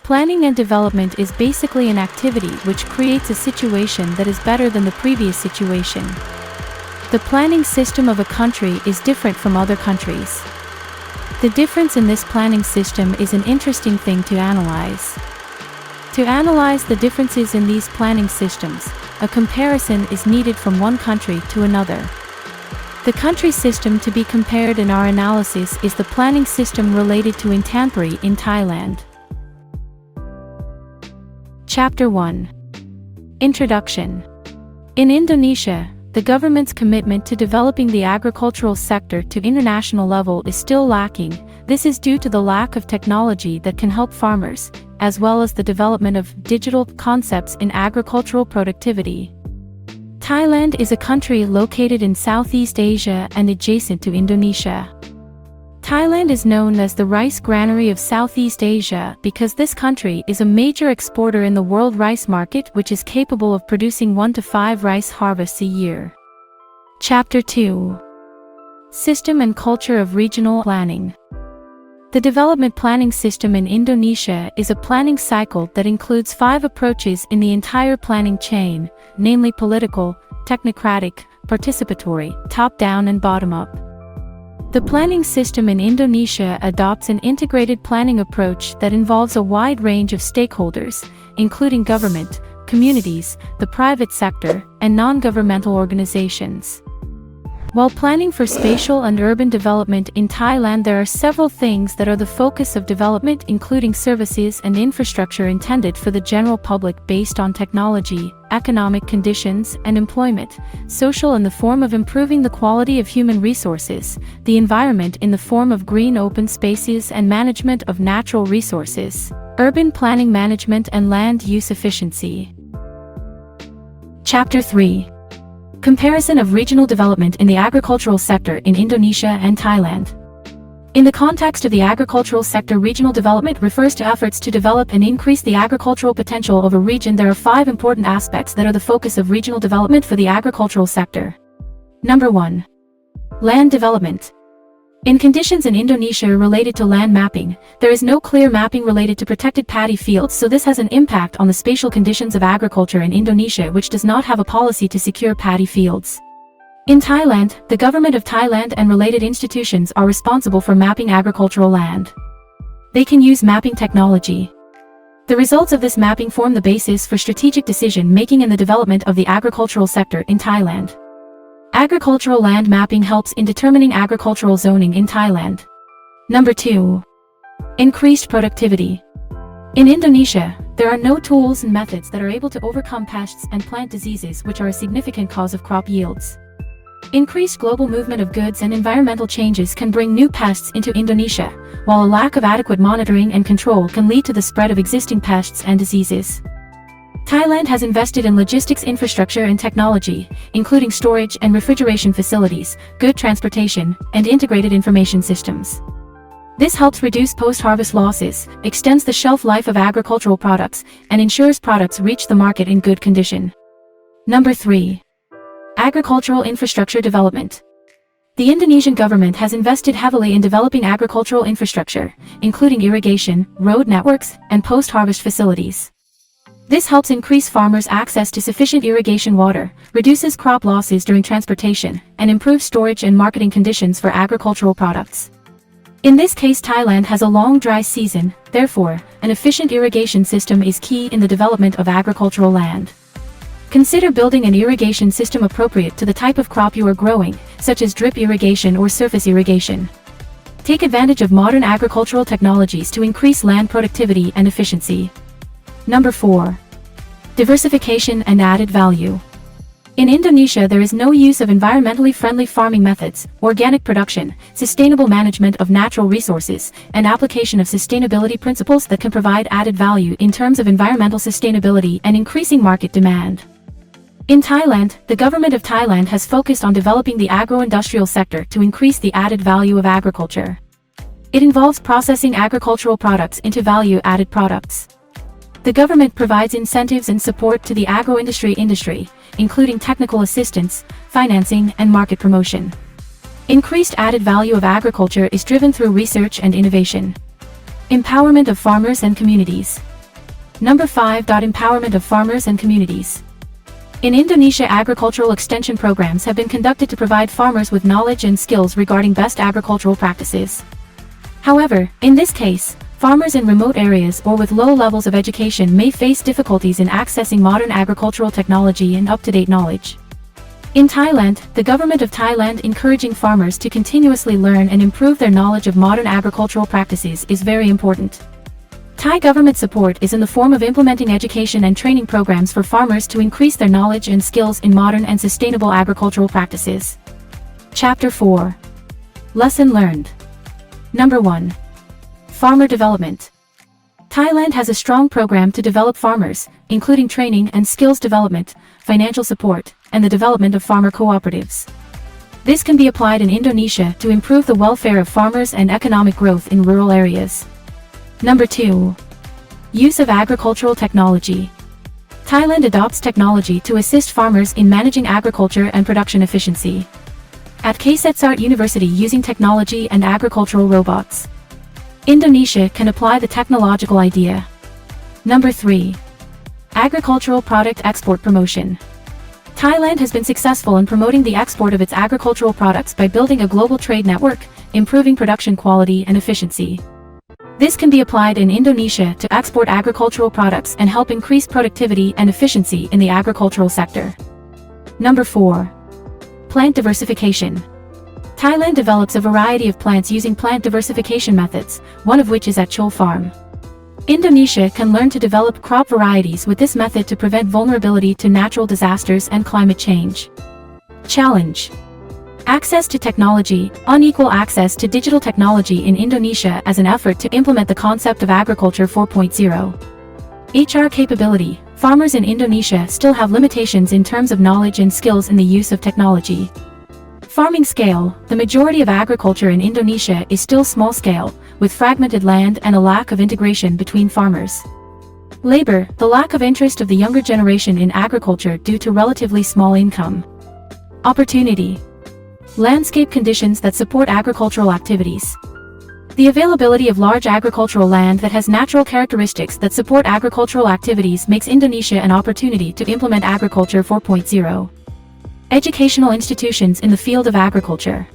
Planning and development is basically an activity which creates a situation that is better than the previous situation. The planning system of a country is different from other countries. The difference in this planning system is an interesting thing to analyze. To analyze the differences in these planning systems, a comparison is needed from one country to another. The country system to be compared in our analysis is the planning system related to Intanpuri in Thailand. Chapter 1. Introduction. In Indonesia, the government's commitment to developing the agricultural sector to international level is still lacking. This is due to the lack of technology that can help farmers, as well as the development of digital concepts in agricultural productivity. Thailand is a country located in Southeast Asia and adjacent to Indonesia. Thailand is known as the rice granary of Southeast Asia because this country is a major exporter in the world rice market, which is capable of producing 1 to 5 rice harvests a year. Chapter 2. System and culture of regional planning. The development planning system in Indonesia is a planning cycle that includes 5 approaches in the entire planning chain, namely political, technocratic, participatory, top-down and bottom-up. The planning system in Indonesia adopts an integrated planning approach that involves a wide range of stakeholders, including government, communities, the private sector, and non-governmental organizations. While planning for spatial and urban development in Thailand, there are several things that are the focus of development, including services and infrastructure intended for the general public based on technology, economic conditions and employment, social in the form of improving the quality of human resources, the environment in the form of green open spaces and management of natural resources, urban planning management and land use efficiency. Chapter 3. Comparison of regional development in the agricultural sector in Indonesia and Thailand. In the context of the agricultural sector, regional development refers to efforts to develop and increase the agricultural potential of a region. There are 5 important aspects that are the focus of regional development for the agricultural sector. Number 1. Land development. In conditions in Indonesia related to land mapping, there is no clear mapping related to protected paddy fields, so this has an impact on the spatial conditions of agriculture in Indonesia, which does not have a policy to secure paddy fields. In Thailand, the government of Thailand and related institutions are responsible for mapping agricultural land. They can use mapping technology. The results of this mapping form the basis for strategic decision-making in the development of the agricultural sector in Thailand. Agricultural land mapping helps in determining agricultural zoning in Thailand. Number 2. Increased productivity. In Indonesia, there are no tools and methods that are able to overcome pests and plant diseases, which are a significant cause of crop yields. Increased global movement of goods and environmental changes can bring new pests into Indonesia, while a lack of adequate monitoring and control can lead to the spread of existing pests and diseases. Thailand has invested in logistics infrastructure and technology, including storage and refrigeration facilities, good transportation, and integrated information systems. This helps reduce post-harvest losses, extends the shelf life of agricultural products, and ensures products reach the market in good condition. Number 3. Agricultural infrastructure development. The Indonesian government has invested heavily in developing agricultural infrastructure, including irrigation, road networks, and post-harvest facilities. This helps increase farmers' access to sufficient irrigation water, reduces crop losses during transportation, and improves storage and marketing conditions for agricultural products. In this case, Thailand has a long dry season, therefore, an efficient irrigation system is key in the development of agricultural land. Consider building an irrigation system appropriate to the type of crop you are growing, such as drip irrigation or surface irrigation. Take advantage of modern agricultural technologies to increase land productivity and efficiency. Number 4. Diversification and added value. In Indonesia, there is no use of environmentally friendly farming methods, organic production, sustainable management of natural resources, and application of sustainability principles that can provide added value in terms of environmental sustainability and increasing market demand. In Thailand, the government of Thailand has focused on developing the agro-industrial sector to increase the added value of agriculture. It involves processing agricultural products into value-added products. The government provides incentives and support to the agro-industry, including technical assistance, financing, and market promotion. Increased added value of agriculture is driven through research and innovation. Empowerment of farmers and communities. Number 5. Empowerment of farmers and communities. In Indonesia, agricultural extension programs have been conducted to provide farmers with knowledge and skills regarding best agricultural practices. However, in this case, farmers in remote areas or with low levels of education may face difficulties in accessing modern agricultural technology and up-to-date knowledge. In Thailand, the government of Thailand encouraging farmers to continuously learn and improve their knowledge of modern agricultural practices is very important. Thai government support is in the form of implementing education and training programs for farmers to increase their knowledge and skills in modern and sustainable agricultural practices. Chapter 4. Lesson learned. Number 1. Farmer development. Thailand has a strong program to develop farmers, including training and skills development, financial support, and the development of farmer cooperatives. This can be applied in Indonesia to improve the welfare of farmers and economic growth in rural areas. Number 2. Use of agricultural technology. Thailand adopts technology to assist farmers in managing agriculture and production efficiency. At Art University using technology and agricultural robots. Indonesia can apply the technological idea. Number 3. Agricultural product export promotion. Thailand has been successful in promoting the export of its agricultural products by building a global trade network, improving production quality and efficiency. This can be applied in Indonesia to export agricultural products and help increase productivity and efficiency in the agricultural sector. Number 4. Plant diversification. Thailand develops a variety of plants using plant diversification methods, one of which is at Chul Farm. Indonesia can learn to develop crop varieties with this method to prevent vulnerability to natural disasters and climate change. Challenge. Access to technology, unequal access to digital technology in Indonesia as an effort to implement the concept of Agriculture 4.0. HR capability. Farmers in Indonesia still have limitations in terms of knowledge and skills in the use of technology. Farming scale. The majority of agriculture in Indonesia is still small scale, with fragmented land and a lack of integration between farmers. Labor. The lack of interest of the younger generation in agriculture due to relatively small income. Opportunity. Landscape conditions that support agricultural activities. The availability of large agricultural land that has natural characteristics that support agricultural activities makes Indonesia an opportunity to implement Agriculture 4.0. Educational institutions in the field of agriculture.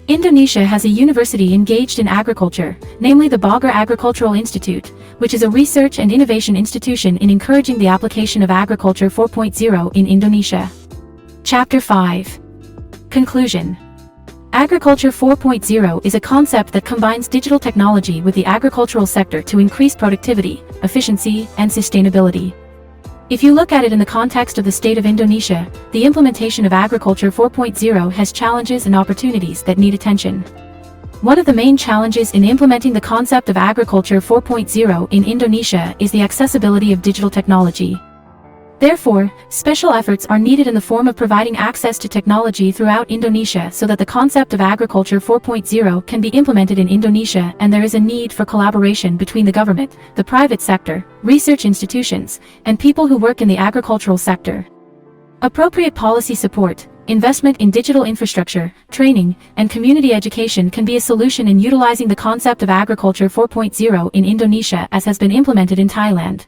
Indonesia has a university engaged in agriculture, namely the Bogor Agricultural Institute, which is a research and innovation institution in encouraging the application of Agriculture 4.0 in Indonesia. Chapter 5. Conclusion. Agriculture 4.0 is a concept that combines digital technology with the agricultural sector to increase productivity, efficiency, and sustainability. If you look at it in the context of the state of Indonesia, the implementation of Agriculture 4.0 has challenges and opportunities that need attention. One of the main challenges in implementing the concept of Agriculture 4.0 in Indonesia is the accessibility of digital technology. Therefore, special efforts are needed in the form of providing access to technology throughout Indonesia so that the concept of Agriculture 4.0 can be implemented in Indonesia, and there is a need for collaboration between the government, the private sector, research institutions, and people who work in the agricultural sector. Appropriate policy support, investment in digital infrastructure, training, and community education can be a solution in utilizing the concept of Agriculture 4.0 in Indonesia as has been implemented in Thailand.